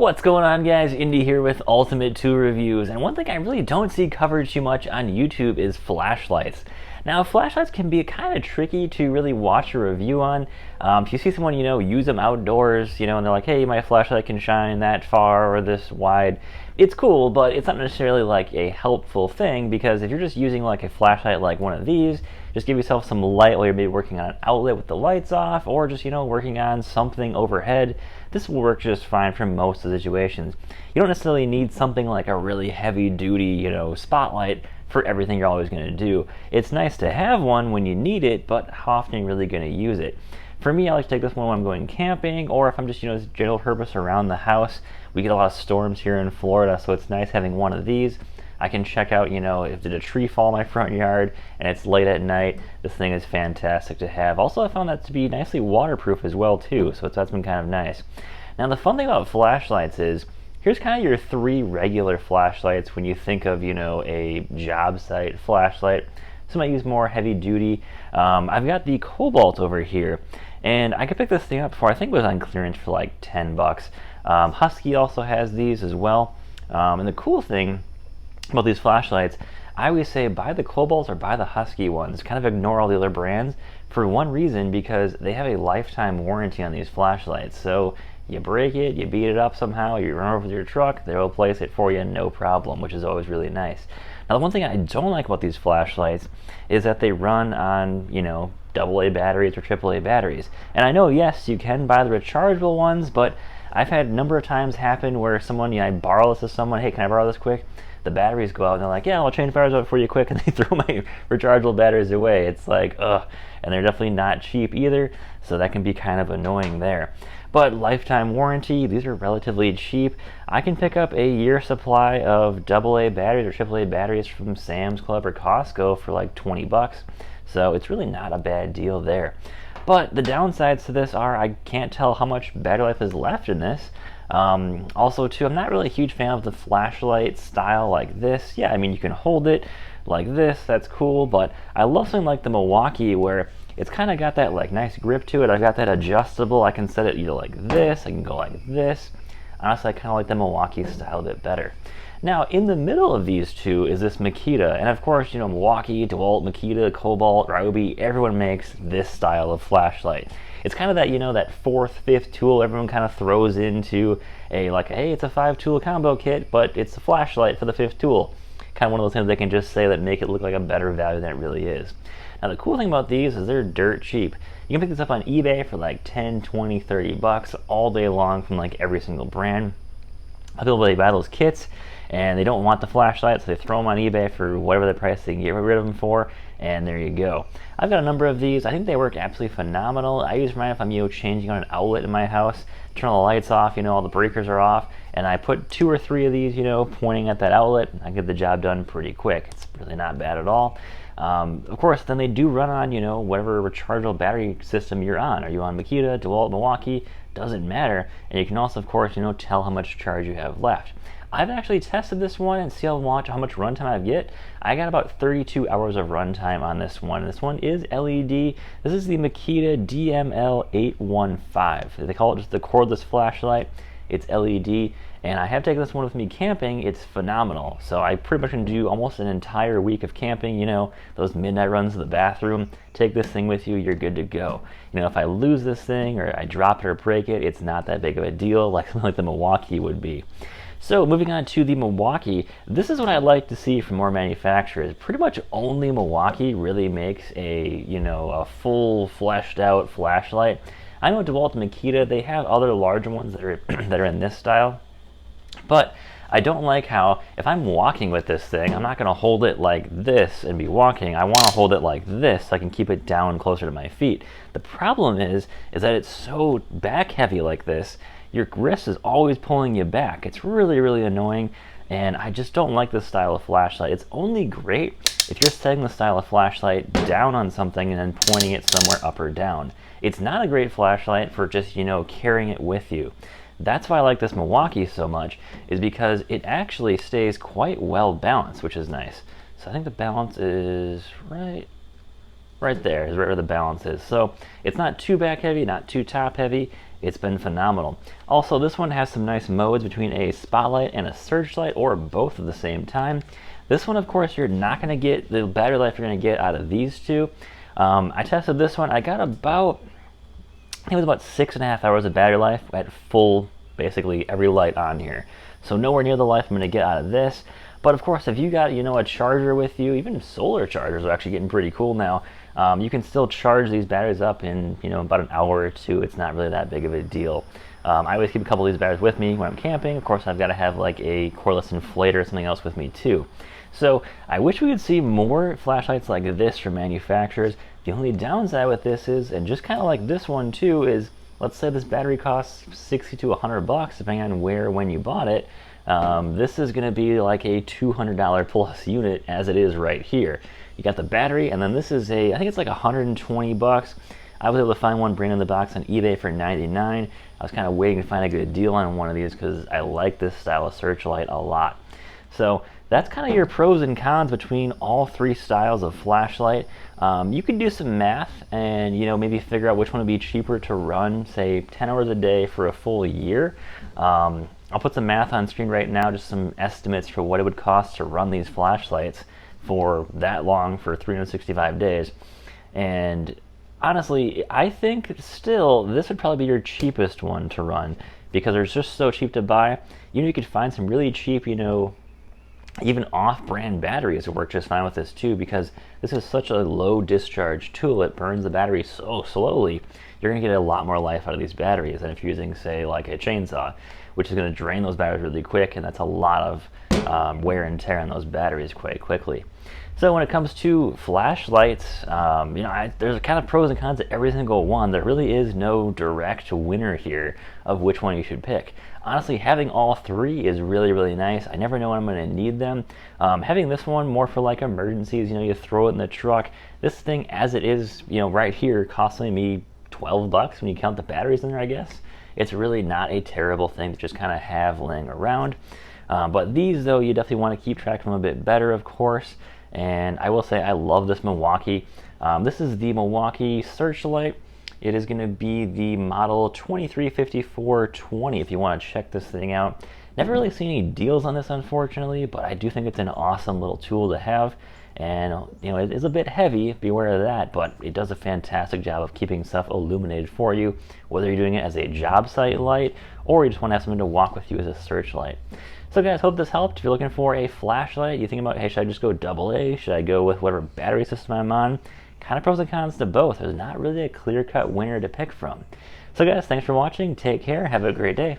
What's going on, guys? Indy here with Ultimate 2 Reviews, and one thing I really don't see covered too much on YouTube is flashlights. Now, flashlights can be kind of tricky to really watch a review on. If you see someone, use them outdoors, and they're like, hey, my flashlight can shine that far or this wide, it's cool, but it's not necessarily like a helpful thing, because if you're just using like a flashlight like one of these, just give yourself some light while you're maybe working on an outlet with the lights off, or just, working on something overhead. This will work just fine for most of the situations. You don't necessarily need something like a really heavy duty, spotlight for everything you're always going to do. It's nice to have one when you need it, but how often are you really going to use it? For me, I like to take this one when I'm going camping, or if I'm just, general purpose around the house. We get a lot of storms here in Florida, so it's nice having one of these. I can check out, if did a tree fall in my front yard and it's late at night. This thing is fantastic to have. Also, I found that to be nicely waterproof as well too, so that's been kind of nice. Now, the fun thing about flashlights is, here's kind of your three regular flashlights when you think of, a job site flashlight. Some might use more heavy duty. I've got the Cobalt over here, and I could pick this thing up for, I think it was on clearance for like 10 bucks. Husky also has these as well. And the cool thing about these flashlights, I always say buy the Cobalt or buy the Husky ones. Kind of ignore all the other brands for one reason, because they have a lifetime warranty on these flashlights. So you break it, you beat it up somehow, you run over with your truck, they'll replace it for you, no problem, which is always really nice. Now, the one thing I don't like about these flashlights is that they run on, AA batteries or AAA batteries. And I know, yes, you can buy the rechargeable ones, but I've had a number of times happen where someone, I borrow this to someone, hey, can I borrow this quick? The batteries go out and they're like, yeah, I'll change batteries out for you quick, and they throw my rechargeable batteries away. It's like, ugh. And they're definitely not cheap either, so that can be kind of annoying there. But lifetime warranty, these are relatively cheap. I can pick up a year supply of AA batteries or AAA batteries from Sam's Club or Costco for like 20 bucks. So it's really not a bad deal there. But the downsides to this are, I can't tell how much battery life is left in this. Also too, I'm not really a huge fan of the flashlight style like this. Yeah, I mean, you can hold it like this, that's cool, but I love something like the Milwaukee where it's kind of got that like nice grip to it. I've got that adjustable. I can set it either like this, I can go like this. Honestly, I kind of like the Milwaukee style a bit better. Now, in the middle of these two is this Makita, and of course, Milwaukee, DeWalt, Makita, Cobalt, Ryobi, everyone makes this style of flashlight. It's kind of that, that fourth, fifth tool everyone kind of throws into a, like, hey, it's a 5-tool combo kit, but it's a flashlight for the fifth tool. Kind of one of those things they can just say that make it look like a better value than it really is. Now, the cool thing about these is they're dirt cheap. You can pick this up on eBay for like 10, 20, 30 bucks all day long from like every single brand. People, they buy those kits and they don't want the flashlight, so they throw them on eBay for whatever the price they can get rid of them for, and there you go. I've got a number of these. I think they work absolutely phenomenal. I use mine if I'm changing on an outlet in my house, turn all the lights off, all the breakers are off, and I put 2 or 3 of these, pointing at that outlet. I get the job done pretty quick. It's really not bad at all. Of course, then they do run on, whatever rechargeable battery system you're on. Are you on Makita, DeWalt, Milwaukee? Doesn't matter. And you can also, of course, tell how much charge you have left. I've actually tested this one and see how much runtime I get. I got about 32 hours of runtime on this one. This one is LED. This is the Makita DML815. They call it just the cordless flashlight. It's LED, and I have taken this one with me camping. It's phenomenal. So I pretty much can do almost an entire week of camping, those midnight runs to the bathroom. Take this thing with you, you're good to go. If I lose this thing or I drop it or break it, it's not that big of a deal like the Milwaukee would be. So moving on to the Milwaukee, this is what I'd like to see from more manufacturers. Pretty much only Milwaukee really makes a, a full fleshed out flashlight. I know DeWalt and Makita, they have other larger ones that are, that are in this style, but I don't like how, if I'm walking with this thing, I'm not going to hold it like this and be walking. I want to hold it like this so I can keep it down closer to my feet. The problem is that it's so back heavy like this, your wrist is always pulling you back. It's really, really annoying, and I just don't like this style of flashlight. It's only great if you're setting the style of flashlight down on something and then pointing it somewhere up or down. It's not a great flashlight for just, carrying it with you. That's why I like this Milwaukee so much, is because it actually stays quite well balanced, which is nice. So I think the balance is right there is right where the balance is. So it's not too back heavy, not too top heavy. it's been phenomenal. Also, this one has some nice modes between a spotlight and a searchlight, or both at the same time. This one, of course, you're not going to get the battery life you're going to get out of these two. I tested this one. I got about, I think it was about 6.5 hours of battery life at full, basically every light on here. So nowhere near the life I'm going to get out of this. But of course, if you got, you know, a charger with you, even solar chargers are actually getting pretty cool now. You can still charge these batteries up in, you know, about an hour or two. It's not really that big of a deal. I always keep a couple of these batteries with me when I'm camping. Of course, I've got to have like a cordless inflator or something else with me too. So I wish we could see more flashlights like this from manufacturers. The only downside with this is, and just kind of like this one too, is let's say this battery costs 60 to 100 bucks, depending on where, when you bought it. This is going to be like a $200 plus unit as it is right here. You got the battery, and then this is I think it's like 120 bucks. I was able to find one brand in the box on eBay for 99. I was kind of waiting to find a good deal on one of these because I like this style of searchlight a lot. So that's kind of your pros and cons between all three styles of flashlight. You can do some math and, you know, maybe figure out which one would be cheaper to run, say 10 hours a day for a full year. I'll put some math on screen right now, just some estimates for what it would cost to run these flashlights for that long, for 365 days. And honestly, I think still this would probably be your cheapest one to run because they're just so cheap to buy. You know, you could find some really cheap, you know, even off-brand batteries would work just fine with this too, because this is such a low discharge tool. It burns the battery so slowly. You're going to get a lot more life out of these batteries than if you're using, say, like a chainsaw, which is going to drain those batteries really quick, and that's a lot of wear and tear on those batteries quite quickly. So when it comes to flashlights, you know, there's kind of pros and cons to every single one. There really is no direct winner here of which one you should pick. Honestly, having all three is really, really nice. I never know when I'm going to need them. Having this one more for like emergencies, you know, you throw it in the truck. This thing, as it is, you know, right here, costing me 12 bucks when you count the batteries in there, I guess. It's really not a terrible thing to just kind of have laying around. But these, though, you definitely want to keep track of them a bit better, of course. And I will say I love this Milwaukee. This is the Milwaukee Searchlight. It is going to be the model 235420 if you want to check this thing out. Never really seen any deals on this, unfortunately, but I do think it's an awesome little tool to have. And, you know, it is a bit heavy, beware of that, but it does a fantastic job of keeping stuff illuminated for you, whether you're doing it as a job site light or you just want to have something to walk with you as a searchlight. So guys, hope this helped. If you're looking for a flashlight, you think about, hey, should I just go AA? Should I go with whatever battery system I'm on? Kind of pros and cons to both. There's not really a clear-cut winner to pick from. So guys, thanks for watching. Take care. Have a great day.